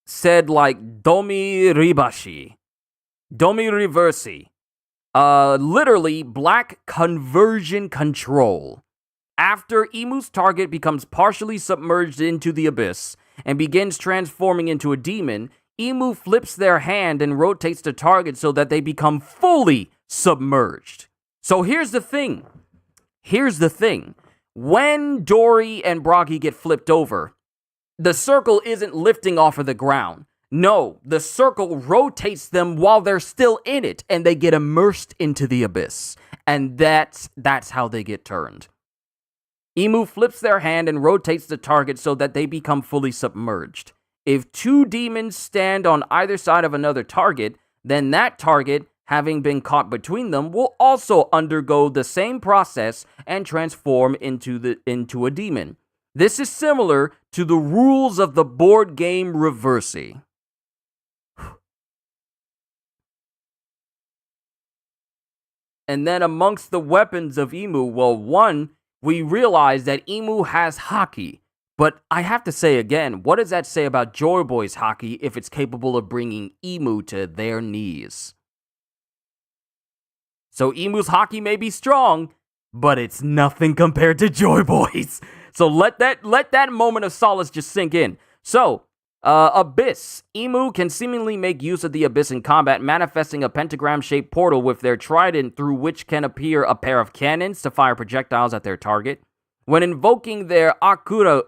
Said like Domi Ribashi. Domi Reversi. Literally, black conversion control. After Imu's target becomes partially submerged into the abyss and begins transforming into a demon, Imu flips their hand and rotates the target so that they become fully submerged. So here's the thing. When Dory and Broggy get flipped over, the circle isn't lifting off of the ground. No, the circle rotates them while they're still in it, and they get immersed into the abyss. And that's how they get turned. Emu flips their hand and rotates the target so that they become fully submerged. If two demons stand on either side of another target, then that target, having been caught between them, will also undergo the same process and transform into a demon. This is similar to the rules of the board game Reversi. And then amongst the weapons of Emu, well, one, we realize that Emu has Haki. But I have to say again, what does that say about Joy Boy's Haki if it's capable of bringing Emu to their knees? So Emu's Haki may be strong, but it's nothing compared to Joy Boy's. So let that moment of solace just sink in. So, Abyss. Emu can seemingly make use of the Abyss in combat, manifesting a pentagram-shaped portal with their trident through which can appear a pair of cannons to fire projectiles at their target. When invoking their Akuaru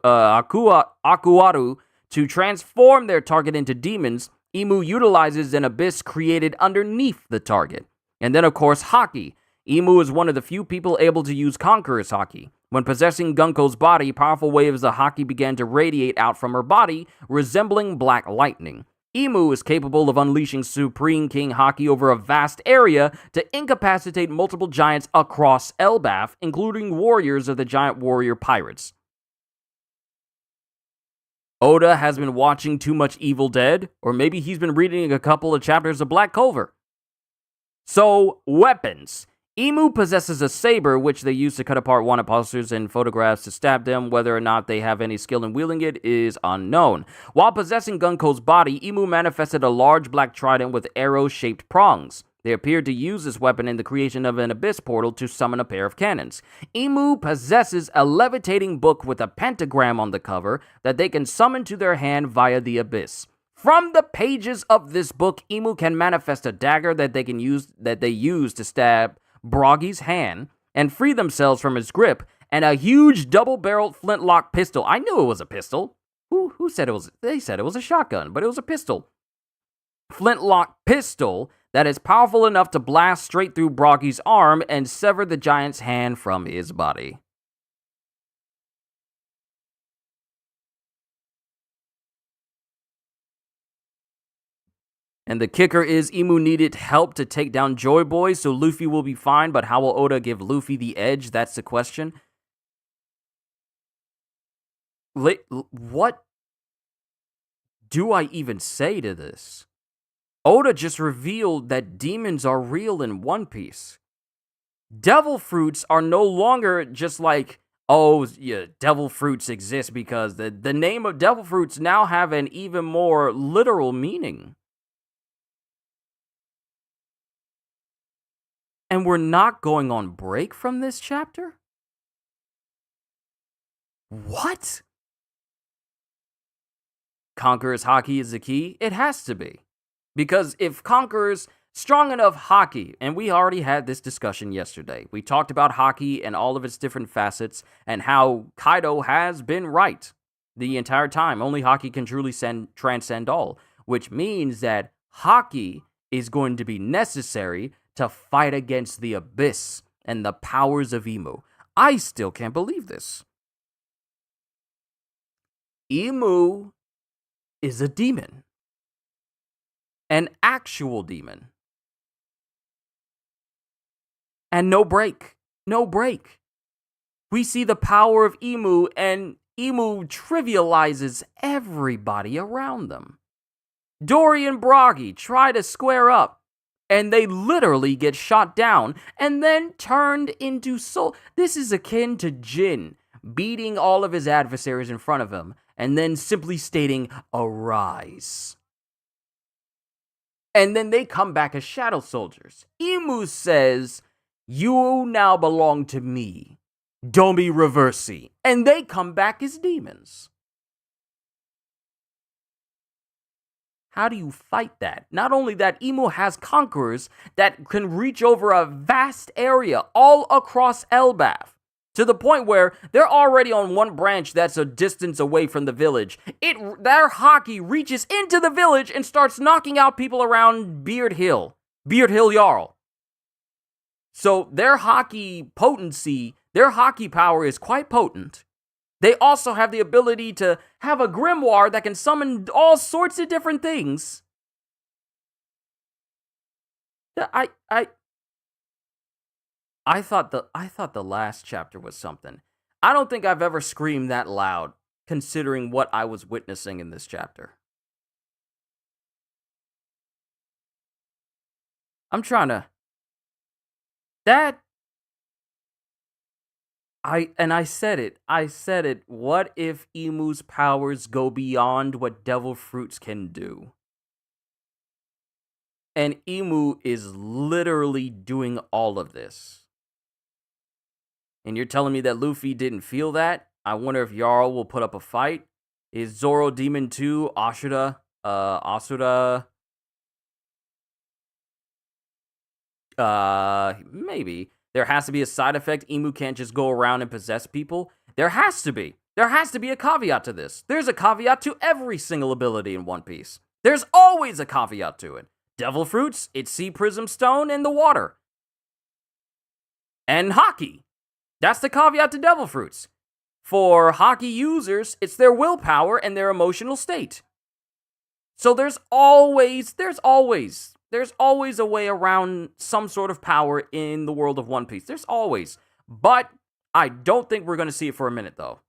to transform their target into demons, Emu utilizes an Abyss created underneath the target. And then, of course, Haki. Emu is one of the few people able to use Conqueror's Haki. When possessing Gunko's body, powerful waves of Haki began to radiate out from her body, resembling black lightning. Emu is capable of unleashing Supreme King Haki over a vast area to incapacitate multiple giants across Elbaf, including warriors of the giant warrior pirates. Oda has been watching too much Evil Dead, or maybe he's been reading a couple of chapters of Black Clover. So, weapons. Emu possesses a saber, which they use to cut apart wanted posters and photographs to stab them. Whether or not they have any skill in wielding it is unknown. While possessing Gunko's body, Emu manifested a large black trident with arrow-shaped prongs. They appeared to use this weapon in the creation of an abyss portal to summon a pair of cannons. Emu possesses a levitating book with a pentagram on the cover that they can summon to their hand via the abyss. From the pages of this book, Emu can manifest a dagger that they use to stab Broggy's hand and free themselves from his grip, and a huge double-barreled flintlock pistol. I knew it was a pistol. Who said it was? They said it was a shotgun, but it was a pistol. Flintlock pistol that is powerful enough to blast straight through Broggy's arm and sever the giant's hand from his body. And the kicker is Emu needed help to take down Joy Boy, so Luffy will be fine, but how will Oda give Luffy the edge? That's the question. What do I even say to this? Oda just revealed that demons are real in One Piece. Devil fruits are no longer just like, oh, yeah, devil fruits exist, because the name of devil fruits now have an even more literal meaning. And we're not going on break from this chapter? What? Conqueror's Haki is the key? It has to be. Because if Conqueror's strong enough Haki, and we already had this discussion yesterday. We talked about Haki and all of its different facets, and how Kaido has been right the entire time. Only Haki can truly transcend all. Which means that Haki is going to be necessary to fight against the abyss and the powers of Emu. I still can't believe this. Emu is a demon. An actual demon. And no break. No break. We see the power of Emu, and Emu trivializes everybody around them. Dory and Broggy try to square up, and they literally get shot down and then turned into soul. This is akin to Jin beating all of his adversaries in front of him and then simply stating, "Arise." And then they come back as shadow soldiers. Emu says, "You now belong to me. Domi Reversi." And they come back as demons. How do you fight that? Not only that, Emu has conquerors that can reach over a vast area all across Elbaf, to the point where they're already on one branch that's a distance away from the village. Their hockey reaches into the village and starts knocking out people around Beard Hill Jarl. So their hockey potency, their hockey power is quite potent. They also have the ability to have a grimoire that can summon all sorts of different things. I thought the last chapter was something. I don't think I've ever screamed that loud, considering what I was witnessing in this chapter. I'm trying to... I said it. What if Emu's powers go beyond what devil fruits can do? And Emu is literally doing all of this. And you're telling me that Luffy didn't feel that? I wonder if Jarl will put up a fight. Is Zoro Demon 2 Asura? Maybe. There has to be a side effect. Emu can't just go around and possess people. There has to be. There has to be a caveat to this. There's a caveat to every single ability in One Piece. There's always a caveat to it. Devil fruits, it's Sea Prism Stone, and the water. And hockey. That's the caveat to devil fruits. For hockey users, it's their willpower and their emotional state. So there's always a way around some sort of power in the world of One Piece. There's always. But I don't think we're going to see it for a minute, though.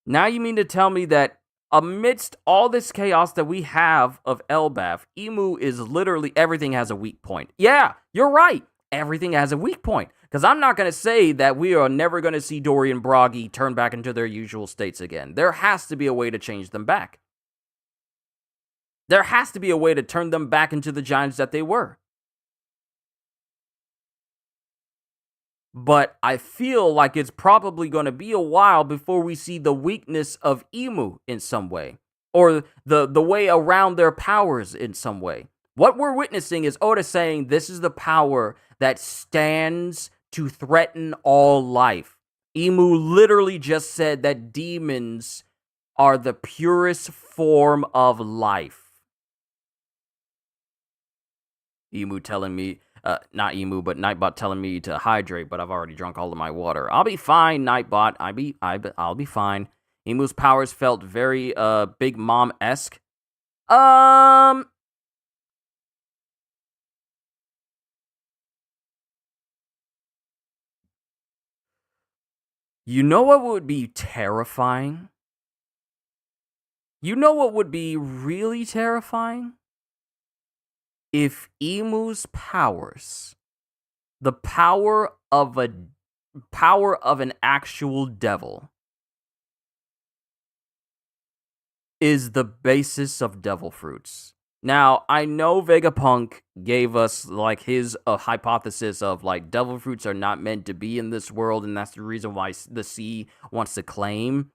Now you mean to tell me that amidst all this chaos that we have of Elbaf, Emu is literally everything has a weak point. Yeah, you're right. Everything has a weak point. Because I'm not going to say that we are never going to see Dory and Broggy turn back into their usual states again. There has to be a way to change them back. There has to be a way to turn them back into the giants that they were. But I feel like it's probably going to be a while before we see the weakness of Emu in some way. Or the way around their powers in some way. What we're witnessing is Oda saying this is the power that stands to threaten all life. Emu literally just said that demons are the purest form of life. Emu telling me, not Emu, but Nightbot telling me to hydrate, but I've already drunk all of my water. I'll be fine, Nightbot. I'll be fine. Emu's powers felt very, Big Mom-esque. You know what would be terrifying? You know what would be really terrifying? If Emu's powers, the power of an actual devil, is the basis of devil fruits. Now, I know Vegapunk gave us like his hypothesis of like devil fruits are not meant to be in this world, and that's the reason why the sea wants to claim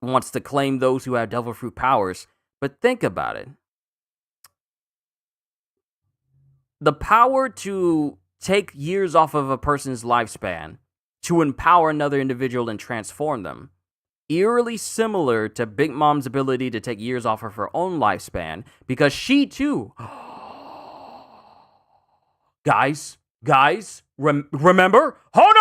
those who have devil fruit powers. But think about it. The power to take years off of a person's lifespan to empower another individual and transform them. Eerily similar to Big Mom's ability to take years off of her own lifespan, because she too... Guys, remember? Hold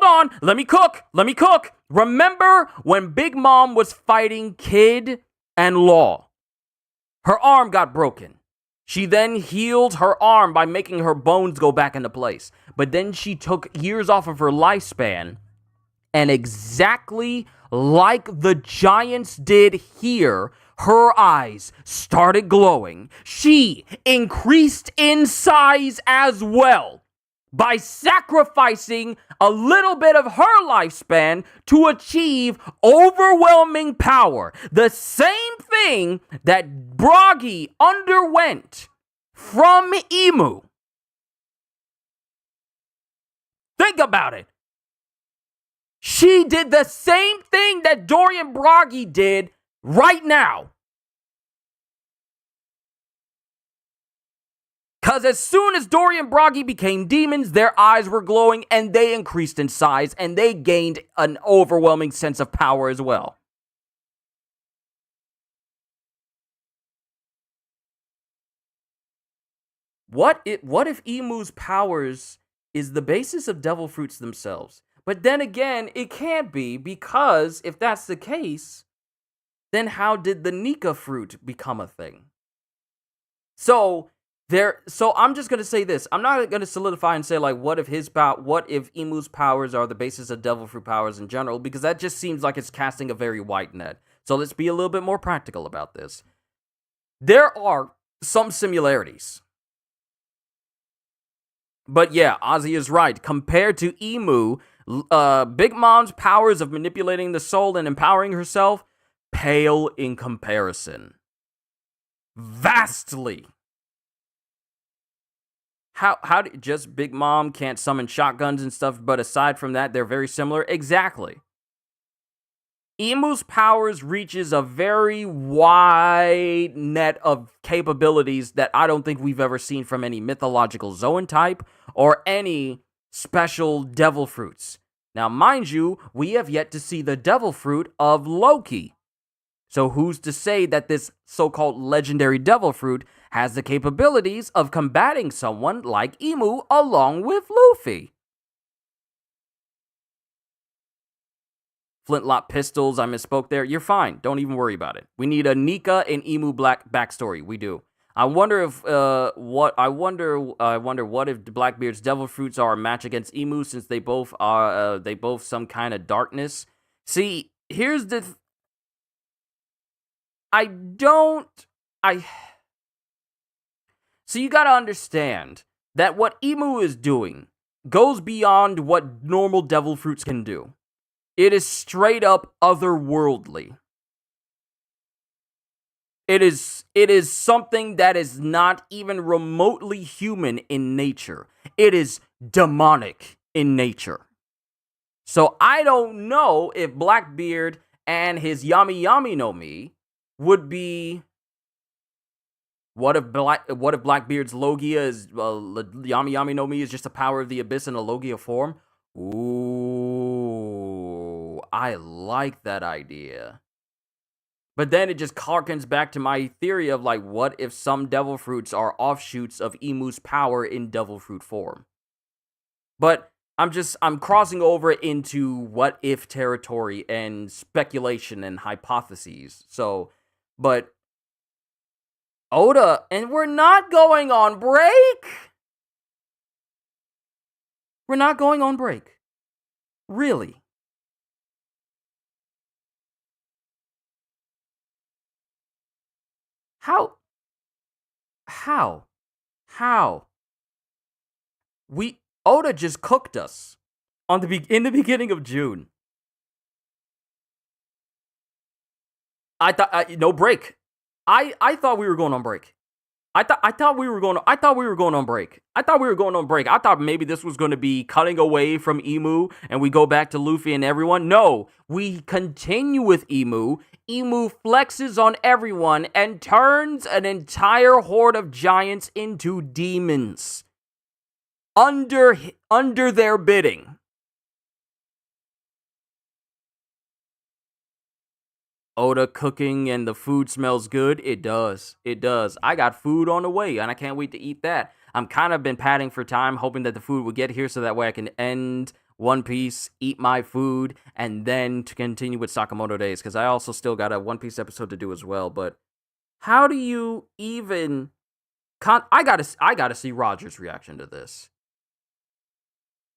on! Let me cook! Remember when Big Mom was fighting Kid and Law? Her arm got broken. She then healed her arm by making her bones go back into place. But then she took years off of her lifespan, and exactly like the giants did here, her eyes started glowing. She increased in size as well by sacrificing a little bit of her lifespan to achieve overwhelming power. The same thing that Broggy underwent from Emu. Think about it. She did the same thing that Dory and Broggy did right now. Because as soon as Dory and Bragi became demons, their eyes were glowing and they increased in size and they gained an overwhelming sense of power as well. What if Emu's powers is the basis of devil fruits themselves? But then again, it can't be, because if that's the case, then how did the Nika fruit become a thing? So I'm just gonna say this. I'm not gonna solidify and say like, what if Emu's powers are the basis of devil fruit powers in general, because that just seems like it's casting a very wide net. So let's be a little bit more practical about this. There are some similarities. But yeah, Ozzy is right. Compared to Emu, Big Mom's powers of manipulating the soul and empowering herself pale in comparison. Vastly. How just Big Mom can't summon shotguns and stuff, but aside from that, they're very similar? Exactly. Emu's powers reaches a very wide net of capabilities that I don't think we've ever seen from any mythological Zoan type or any special devil fruits. Now, mind you, we have yet to see the devil fruit of Loki. So who's to say that this so-called legendary devil fruit has the capabilities of combating someone like Emu along with Luffy? Flintlock pistols, I misspoke there. You're fine. Don't even worry about it. We need a Nika and Emu black backstory. We do. I wonder if what if Blackbeard's devil fruits are a match against Emu, since they both are some kind of darkness. See, here's the So you gotta understand that what Emu is doing goes beyond what normal devil fruits can do. It is straight up otherworldly. It is something that is not even remotely human in nature. It is demonic in nature. So I don't know if Blackbeard and his Yami Yami no Mi would be... What if Blackbeard's Logia is... Yami Yami no Mi is just a power of the abyss in a Logia form? Ooh, I like that idea. But then it just harkens back to my theory of like, what if some devil fruits are offshoots of Emu's power in devil fruit form? But I'm crossing over into what if territory and speculation and hypotheses. So, but Oda, and we're not going on break. We're not going on break. Really? How? Oda just cooked us in the beginning of June. I thought no break. I thought we were going on break. I thought we were going on break. I thought maybe this was going to be cutting away from Emu and we go back to Luffy and everyone. No, we continue with Emu. Emu flexes on everyone and turns an entire horde of giants into demons. Under their bidding. Oda cooking and the food smells good. It does. I got food on the way and I can't wait to eat that. I'm kind of been padding for time, hoping that the food would get here so that way I can end One Piece, eat my food, and then to continue with Sakamoto Days, because I also still got a One Piece episode to do as well. But how do you even... I gotta see Roger's reaction to this.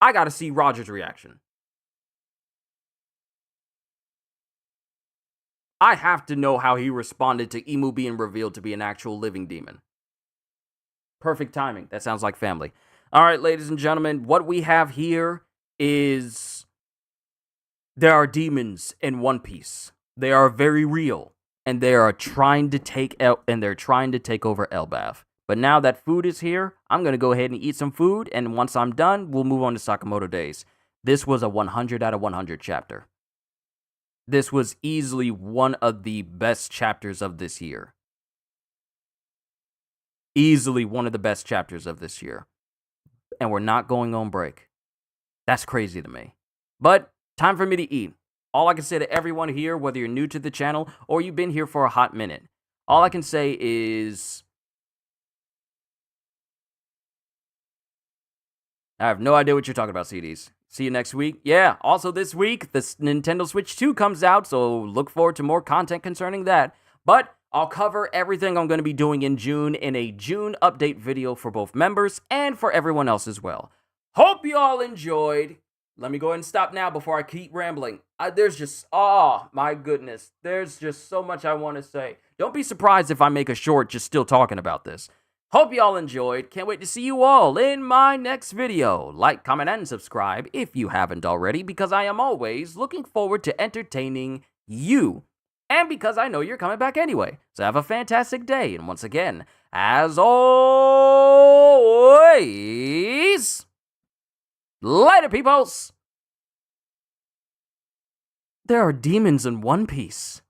I gotta see Roger's reaction. I have to know how he responded to Emu being revealed to be an actual living demon. Perfect timing. That sounds like family. All right, ladies and gentlemen, what we have here is there are demons in One Piece. They are very real, and they are trying to take over Elbaf. But now that food is here, I'm going to go ahead and eat some food, and once I'm done, we'll move on to Sakamoto Days. This was a 100 out of 100 chapter. This was easily one of the best chapters of this year. Easily one of the best chapters of this year. And we're not going on break. That's crazy to me. But time for me to eat. All I can say to everyone here, whether you're new to the channel or you've been here for a hot minute, all I can say is I have no idea what you're talking about, CDs. See you next week. Yeah, also this week, the Nintendo Switch 2 comes out, so look forward to more content concerning that. But I'll cover everything I'm going to be doing in June in a June update video for both members and for everyone else as well. Hope you all enjoyed. Let me go ahead and stop now before I keep rambling. There's just, oh my goodness, there's just so much I want to say. Don't be surprised if I make a short just still talking about this. Hope you all enjoyed. Can't wait to see you all in my next video. Like, comment, and subscribe if you haven't already, because I am always looking forward to entertaining you. And because I know you're coming back anyway. So have a fantastic day. And once again, as always, later, peoples! There are demons in One Piece.